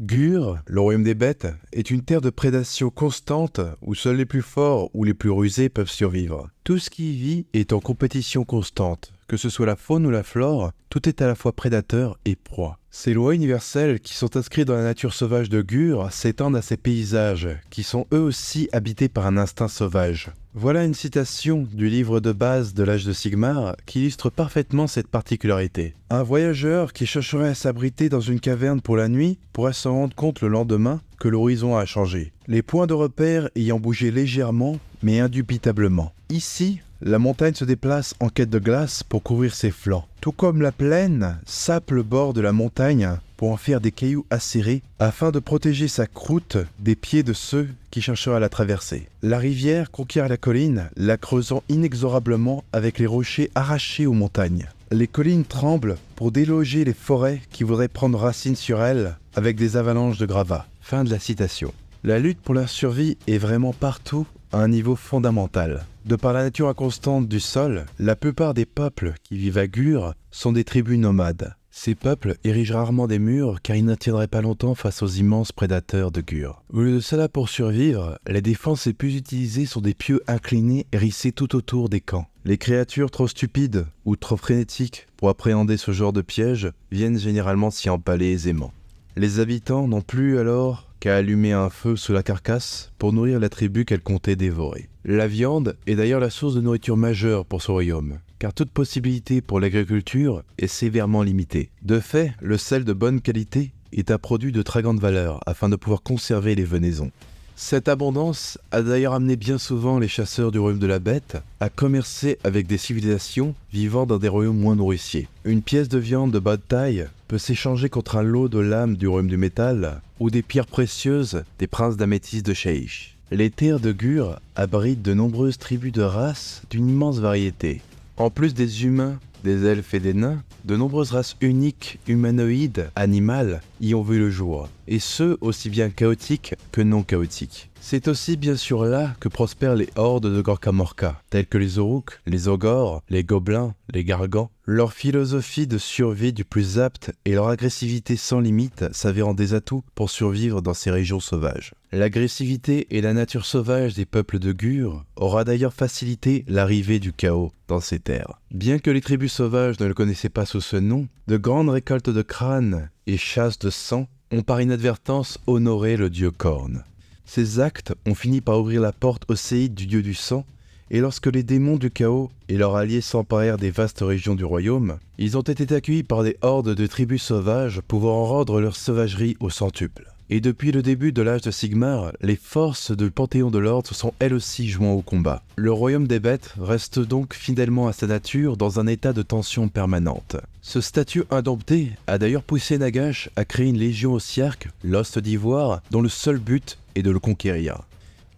Gur, le royaume des bêtes, est une terre de prédation constante où seuls les plus forts ou les plus rusés peuvent survivre. Tout ce qui y vit est en compétition constante. Que ce soit la faune ou la flore, tout est à la fois prédateur et proie. Ces lois universelles qui sont inscrites dans la nature sauvage de Gur s'étendent à ces paysages, qui sont eux aussi habités par un instinct sauvage. Voilà une citation du livre de base de l'âge de Sigmar qui illustre parfaitement cette particularité. Un voyageur qui chercherait à s'abriter dans une caverne pour la nuit pourrait se rendre compte le lendemain que l'horizon a changé, les points de repère ayant bougé légèrement mais indubitablement. Ici, la montagne se déplace en quête de glace pour couvrir ses flancs. Tout comme la plaine sape le bord de la montagne pour en faire des cailloux acérés afin de protéger sa croûte des pieds de ceux qui chercheraient à la traverser. La rivière conquiert la colline, la creusant inexorablement avec les rochers arrachés aux montagnes. Les collines tremblent pour déloger les forêts qui voudraient prendre racine sur elles avec des avalanches de gravats. Fin de la citation. La lutte pour la survie est vraiment partout à un niveau fondamental. De par la nature inconstante du sol, la plupart des peuples qui vivent à Gur sont des tribus nomades. Ces peuples érigent rarement des murs car ils ne tiendraient pas longtemps face aux immenses prédateurs de Gur. Au lieu de cela, pour survivre, les défenses les plus utilisées sont des pieux inclinés hérissés tout autour des camps. Les créatures trop stupides ou trop frénétiques pour appréhender ce genre de piège viennent généralement s'y empaler aisément. Les habitants n'ont plus alors qu'à allumer un feu sous la carcasse pour nourrir la tribu qu'elle comptait dévorer. La viande est d'ailleurs la source de nourriture majeure pour ce royaume, car toute possibilité pour l'agriculture est sévèrement limitée. De fait, le sel de bonne qualité est un produit de très grande valeur afin de pouvoir conserver les venaisons. Cette abondance a d'ailleurs amené bien souvent les chasseurs du royaume de la bête à commercer avec des civilisations vivant dans des royaumes moins nourriciers. Une pièce de viande de bas de taille peut s'échanger contre un lot de lames du royaume du métal ou des pierres précieuses des princes d'améthyste de Shaish. Les terres de Gur abritent de nombreuses tribus de races d'une immense variété. En plus des humains, des elfes et des nains, de nombreuses races uniques, humanoïdes, animales y ont vu le jour, et ce aussi bien chaotiques que non chaotiques. C'est aussi bien sûr là que prospèrent les hordes de Gorkamorka, tels que les Uruk, les Ogors, les Gobelins, les Gargants. Leur philosophie de survie du plus apte et leur agressivité sans limite s'avérant des atouts pour survivre dans ces régions sauvages. L'agressivité et la nature sauvage des peuples de Gur aura d'ailleurs facilité l'arrivée du chaos dans ces terres. Bien que les tribus sauvages ne le connaissaient pas sous ce nom, de grandes récoltes de crânes et chasses de sang ont par inadvertance honoré le dieu Khorne. Ces actes ont fini par ouvrir la porte au séide du dieu du sang, et lorsque les démons du chaos et leurs alliés s'emparèrent des vastes régions du royaume, ils ont été accueillis par des hordes de tribus sauvages pouvant en rendre leur sauvagerie au centuple. Et depuis le début de l'âge de Sigmar, les forces du Panthéon de l'Ordre se sont elles aussi joints au combat. Le royaume des bêtes reste donc fidèlement à sa nature dans un état de tension permanente. Ce statut indompté a d'ailleurs poussé Nagash à créer une légion ossiarque, l'Ost d'Ivoire, dont le seul but est de le conquérir.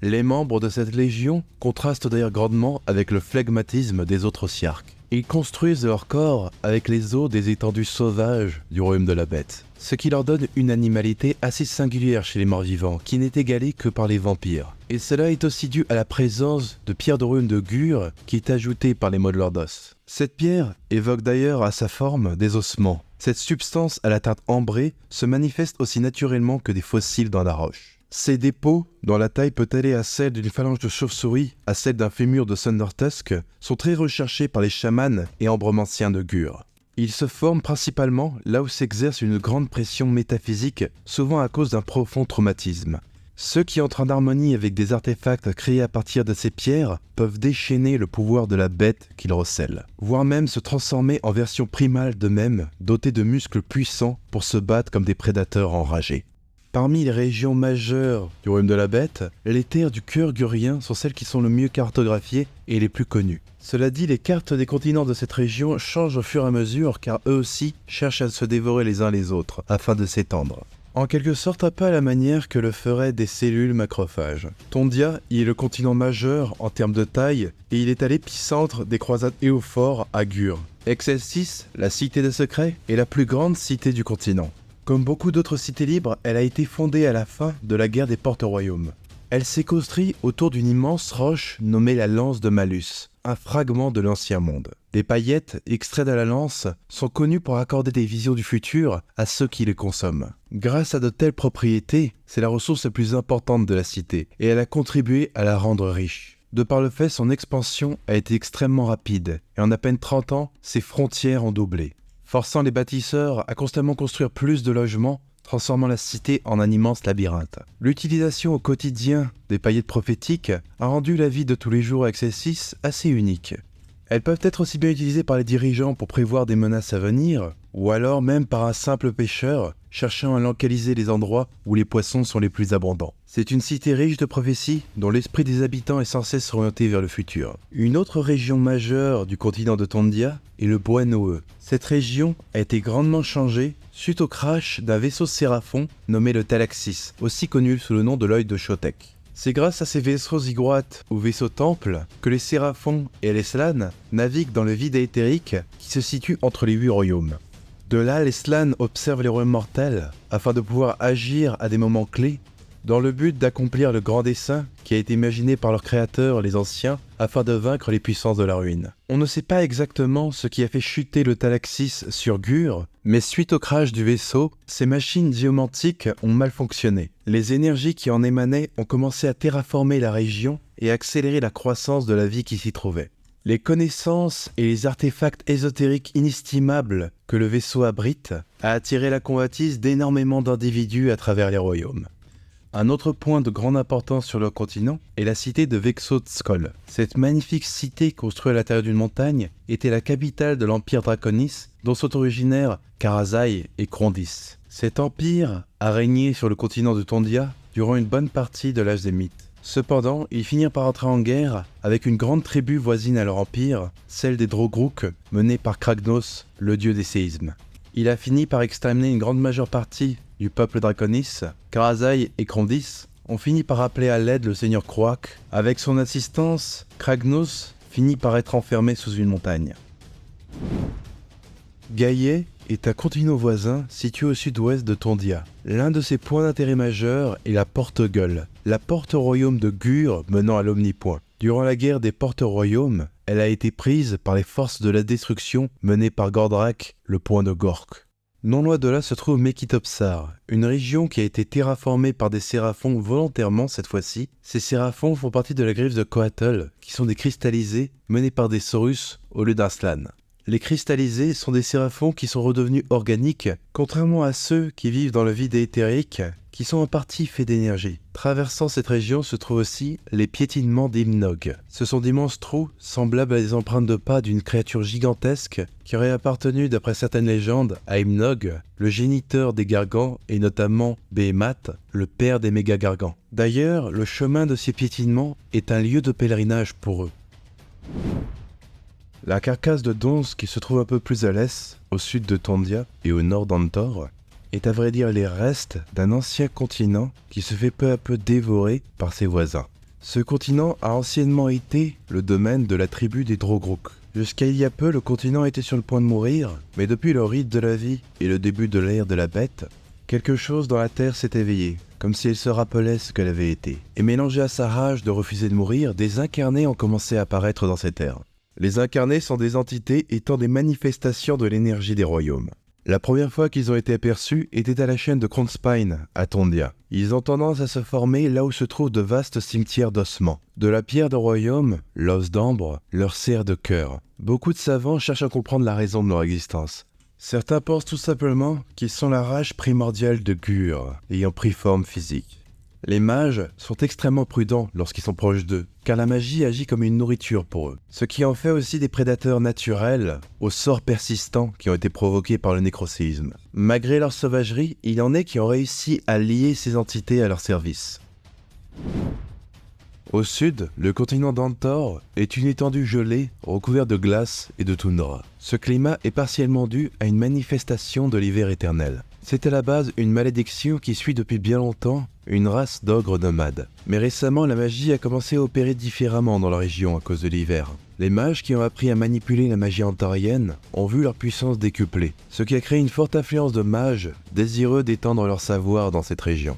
Les membres de cette légion contrastent d'ailleurs grandement avec le flegmatisme des autres ossiarques. Ils construisent leur corps avec les os des étendues sauvages du royaume de la bête, ce qui leur donne une animalité assez singulière chez les morts-vivants, qui n'est égalée que par les vampires. Et cela est aussi dû à la présence de pierre de royaume de Gur qui est ajoutée par les modeleurs d'os. Cette pierre évoque d'ailleurs à sa forme des ossements. Cette substance à la teinte ambrée se manifeste aussi naturellement que des fossiles dans la roche. Ces dépôts, dont la taille peut aller à celle d'une phalange de chauve-souris à celle d'un fémur de Thundertusk, sont très recherchés par les chamans et ambromanciens de Gur. Ils se forment principalement là où s'exerce une grande pression métaphysique, souvent à cause d'un profond traumatisme. Ceux qui entrent en harmonie avec des artefacts créés à partir de ces pierres peuvent déchaîner le pouvoir de la bête qu'ils recèlent, voire même se transformer en version primale d'eux-mêmes, dotés de muscles puissants pour se battre comme des prédateurs enragés. Parmi les régions majeures du royaume de la bête, les terres du cœur gurien sont celles qui sont le mieux cartographiées et les plus connues. Cela dit, les cartes des continents de cette région changent au fur et à mesure car eux aussi cherchent à se dévorer les uns les autres afin de s'étendre. En quelque sorte un peu à la manière que le feraient des cellules macrophages. Tondia y est le continent majeur en termes de taille et il est à l'épicentre des croisades Éophores à Gur. Excelsis, la cité des secrets, est la plus grande cité du continent. Comme beaucoup d'autres cités libres, elle a été fondée à la fin de la guerre des Porte-Royaumes. Elle s'est construite autour d'une immense roche nommée la Lance de Malus, un fragment de l'Ancien Monde. Les paillettes, extraites de la lance, sont connues pour accorder des visions du futur à ceux qui les consomment. Grâce à de telles propriétés, c'est la ressource la plus importante de la cité, et elle a contribué à la rendre riche. De par le fait, son expansion a été extrêmement rapide, et en à peine 30 ans, ses frontières ont doublé, forçant les bâtisseurs à constamment construire plus de logements, transformant la cité en un immense labyrinthe. L'utilisation au quotidien des paillettes prophétiques a rendu la vie de tous les jours avec Axis assez unique. Elles peuvent être aussi bien utilisées par les dirigeants pour prévoir des menaces à venir, ou alors même par un simple pêcheur cherchant à localiser les endroits où les poissons sont les plus abondants. C'est une cité riche de prophéties dont l'esprit des habitants est sans cesse orienté vers le futur. Une autre région majeure du continent de Tondia est le Bois Noeux. Cette région a été grandement changée suite au crash d'un vaisseau Séraphon nommé le Talaxis, aussi connu sous le nom de l'œil de Chotek. C'est grâce à ces vaisseaux ziggorates ou vaisseaux temples que les Séraphons et les Slans naviguent dans le vide éthérique qui se situe entre les 8 royaumes. De là, les Slans observent les royaumes mortels afin de pouvoir agir à des moments clés dans le but d'accomplir le grand dessein qui a été imaginé par leurs créateurs, les anciens, afin de vaincre les puissances de la ruine. On ne sait pas exactement ce qui a fait chuter le Talaxis sur Gur, mais suite au crash du vaisseau, ces machines géomantiques ont mal fonctionné. Les énergies qui en émanaient ont commencé à terraformer la région et accélérer la croissance de la vie qui s'y trouvait. Les connaissances et les artefacts ésotériques inestimables que le vaisseau abrite a attiré la convoitise d'énormément d'individus à travers les royaumes. Un autre point de grande importance sur le continent est la cité de Vexotskol. Cette magnifique cité construite à l'intérieur d'une montagne était la capitale de l'empire Draconis, dont sont originaires Karazai et Krondis. Cet empire a régné sur le continent de Tondia durant une bonne partie de l'âge des mythes. Cependant, ils finirent par entrer en guerre avec une grande tribu voisine à leur empire, celle des Drogruk, menée par Kragnos, le dieu des séismes. Il a fini par exterminer une grande majeure partie du peuple Draconis. Karazai et Krondis ont fini par appeler à l'aide le seigneur Kroak. Avec son assistance, Kragnos finit par être enfermé sous une montagne. Gaïa est un continent voisin situé au sud-ouest de Tondia. L'un de ses points d'intérêt majeurs est la Porte-Gueule, la porte-royaume de Gur menant à l'Omnipoint. Durant la guerre des porte-royaumes, elle a été prise par les forces de la destruction menées par Gordrak, le point de Gork. Non loin de là se trouve Mekitopsar, une région qui a été terraformée par des séraphons volontairement cette fois-ci. Ces séraphons font partie de la griffe de Coatl, qui sont des cristallisés menés par des Saurus au lieu d'un Slan. Les cristallisés sont des séraphons qui sont redevenus organiques, contrairement à ceux qui vivent dans le vide éthérique, qui sont en partie faits d'énergie. Traversant cette région se trouvent aussi les piétinements d'Imnog. Ce sont d'immenses trous semblables à des empreintes de pas d'une créature gigantesque qui aurait appartenu, d'après certaines légendes, à Imnog, le géniteur des Gargants et notamment Behemat, le père des méga-gargants. D'ailleurs, le chemin de ces piétinements est un lieu de pèlerinage pour eux. La carcasse de Donz, qui se trouve un peu plus à l'est, au sud de Tondia et au nord d'Antor, est à vrai dire les restes d'un ancien continent qui se fait peu à peu dévorer par ses voisins. Ce continent a anciennement été le domaine de la tribu des Drogruk. Jusqu'à il y a peu, le continent était sur le point de mourir, mais depuis le rite de la vie et le début de l'ère de la bête, quelque chose dans la terre s'est éveillé, comme si elle se rappelait ce qu'elle avait été. Et mélangé à sa rage de refuser de mourir, des incarnés ont commencé à apparaître dans cette ère. Les incarnés sont des entités étant des manifestations de l'énergie des royaumes. La première fois qu'ils ont été aperçus était à la chaîne de Krondspine, à Tondia. Ils ont tendance à se former là où se trouvent de vastes cimetières d'ossements. De la pierre de royaume, l'os d'ambre, leur sert de cœur. Beaucoup de savants cherchent à comprendre la raison de leur existence. Certains pensent tout simplement qu'ils sont la rage primordiale de Gur, ayant pris forme physique. Les mages sont extrêmement prudents lorsqu'ils sont proches d'eux, car la magie agit comme une nourriture pour eux, ce qui en fait aussi des prédateurs naturels aux sorts persistants qui ont été provoqués par le nécroséisme. Malgré leur sauvagerie, il y en a qui ont réussi à lier ces entités à leur service. Au sud, le continent d'Antor est une étendue gelée recouverte de glace et de toundra. Ce climat est partiellement dû à une manifestation de l'hiver éternel. C'est à la base une malédiction qui suit depuis bien longtemps une race d'ogres nomades. Mais récemment, la magie a commencé à opérer différemment dans la région à cause de l'hiver. Les mages qui ont appris à manipuler la magie antorienne ont vu leur puissance décuplée, ce qui a créé une forte affluence de mages désireux d'étendre leur savoir dans cette région.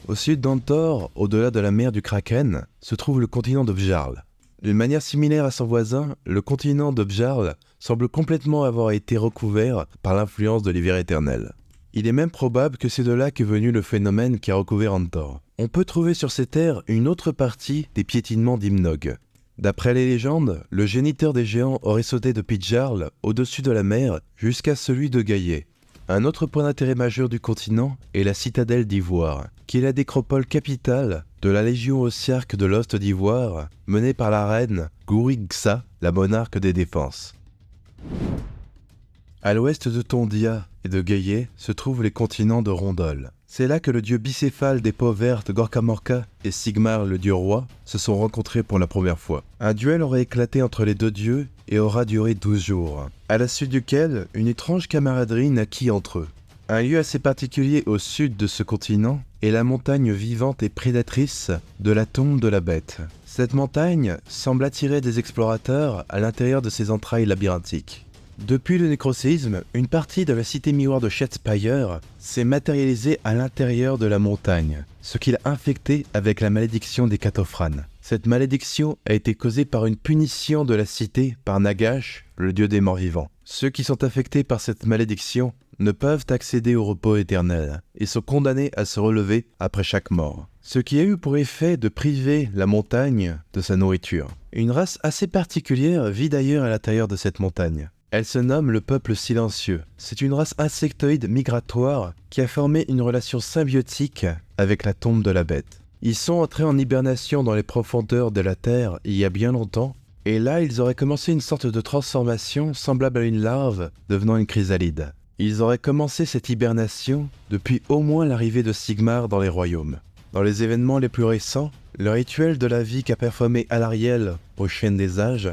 Au sud d'Antor, au-delà de la mer du Kraken, se trouve le continent de Vjarl. D'une manière similaire à son voisin, le continent de Bjarl semble complètement avoir été recouvert par l'influence de l'hiver éternel. Il est même probable que c'est de là qu'est venu le phénomène qui a recouvert Andor. On peut trouver sur ces terres une autre partie des piétinements d'Imnog. D'après les légendes, le géniteur des géants aurait sauté depuis Bjarl au-dessus de la mer jusqu'à celui de Gaïa. Un autre point d'intérêt majeur du continent est la citadelle d'Ivoire, qui est la nécropole capitale de la Légion Ossiarque de l'Ost d'Ivoire, menée par la reine Gourigsa, la monarque des défenses. À l'ouest de Tondia et de Gaïa se trouvent les continents de Rondol. C'est là que le dieu bicéphale des peaux vertes Gorkamorka et Sigmar le dieu roi se sont rencontrés pour la première fois. Un duel aurait éclaté entre les deux dieux et aura duré 12 jours, à la suite duquel une étrange camaraderie naquit entre eux. Un lieu assez particulier au sud de ce continent est la montagne vivante et prédatrice de la tombe de la bête. Cette montagne semble attirer des explorateurs à l'intérieur de ses entrailles labyrinthiques. Depuis le nécroséisme, une partie de la cité miroir de Shadspire s'est matérialisée à l'intérieur de la montagne, ce qui l'a infecté avec la malédiction des Katophranes. Cette malédiction a été causée par une punition de la cité par Nagash, le dieu des morts vivants. Ceux qui sont affectés par cette malédiction ne peuvent accéder au repos éternel et sont condamnés à se relever après chaque mort. Ce qui a eu pour effet de priver la montagne de sa nourriture. Une race assez particulière vit d'ailleurs à l'intérieur de cette montagne. Elle se nomme le peuple silencieux. C'est une race insectoïde migratoire qui a formé une relation symbiotique avec la tombe de la bête. Ils sont entrés en hibernation dans les profondeurs de la Terre il y a bien longtemps, et là ils auraient commencé une sorte de transformation semblable à une larve devenant une chrysalide. Ils auraient commencé cette hibernation depuis au moins l'arrivée de Sigmar dans les royaumes. Dans les événements les plus récents, le rituel de la vie qu'a performé Alarielle aux chaînes des âges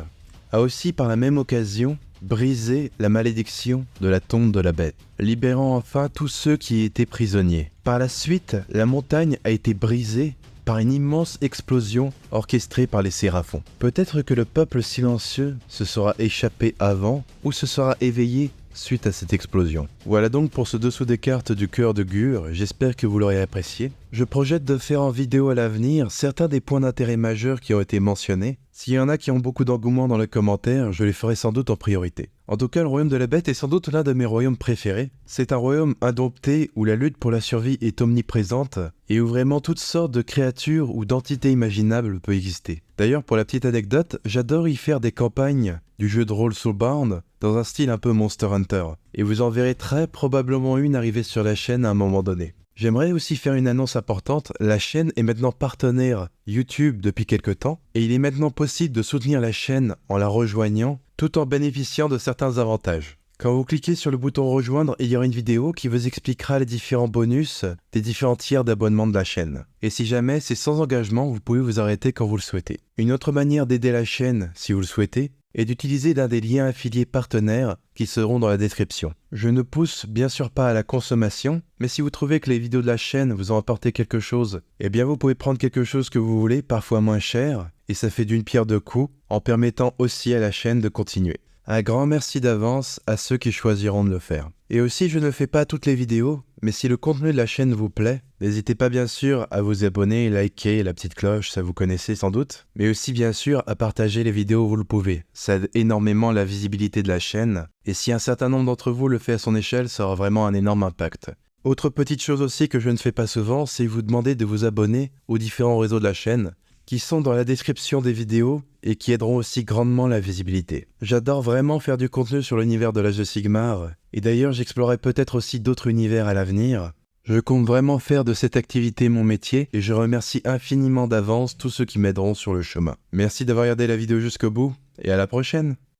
a aussi par la même occasion brisé la malédiction de la tombe de la bête, libérant enfin tous ceux qui y étaient prisonniers. Par la suite, la montagne a été brisée par une immense explosion orchestrée par les séraphons. Peut-être que le peuple silencieux se sera échappé avant ou se sera éveillé suite à cette explosion. Voilà donc pour ce dessous des cartes du cœur de Gur, j'espère que vous l'aurez apprécié. Je projette de faire en vidéo à l'avenir certains des points d'intérêt majeurs qui ont été mentionnés. S'il y en a qui ont beaucoup d'engouement dans les commentaires, je les ferai sans doute en priorité. En tout cas, le royaume de la bête est sans doute l'un de mes royaumes préférés. C'est un royaume indompté où la lutte pour la survie est omniprésente et où vraiment toutes sortes de créatures ou d'entités imaginables peuvent exister. D'ailleurs, pour la petite anecdote, j'adore y faire des campagnes du jeu de rôle Soulbound dans un style un peu Monster Hunter. Et vous en verrez très probablement une arriver sur la chaîne à un moment donné. J'aimerais aussi faire une annonce importante, la chaîne est maintenant partenaire YouTube depuis quelques temps et il est maintenant possible de soutenir la chaîne en la rejoignant tout en bénéficiant de certains avantages. Quand vous cliquez sur le bouton rejoindre, il y aura une vidéo qui vous expliquera les différents bonus des différents tiers d'abonnement de la chaîne. Et si jamais c'est sans engagement, vous pouvez vous arrêter quand vous le souhaitez. Une autre manière d'aider la chaîne, si vous le souhaitez, est d'utiliser l'un des liens affiliés partenaires qui seront dans la description. Je ne pousse bien sûr pas à la consommation, mais si vous trouvez que les vidéos de la chaîne vous ont apporté quelque chose, eh bien vous pouvez prendre quelque chose que vous voulez, parfois moins cher, et ça fait d'une pierre deux coups, en permettant aussi à la chaîne de continuer. Un grand merci d'avance à ceux qui choisiront de le faire. Et aussi, je ne fais pas toutes les vidéos, mais si le contenu de la chaîne vous plaît, n'hésitez pas bien sûr à vous abonner, liker, la petite cloche, ça vous connaissez sans doute, mais aussi bien sûr à partager les vidéos où vous le pouvez. Ça aide énormément la visibilité de la chaîne, et si un certain nombre d'entre vous le fait à son échelle, ça aura vraiment un énorme impact. Autre petite chose aussi que je ne fais pas souvent, c'est vous demander de vous abonner aux différents réseaux de la chaîne, qui sont dans la description des vidéos et qui aideront aussi grandement la visibilité. J'adore vraiment faire du contenu sur l'univers de l'âge de Sigmar, et d'ailleurs j'explorerai peut-être aussi d'autres univers à l'avenir. Je compte vraiment faire de cette activité mon métier, et je remercie infiniment d'avance tous ceux qui m'aideront sur le chemin. Merci d'avoir regardé la vidéo jusqu'au bout, et à la prochaine!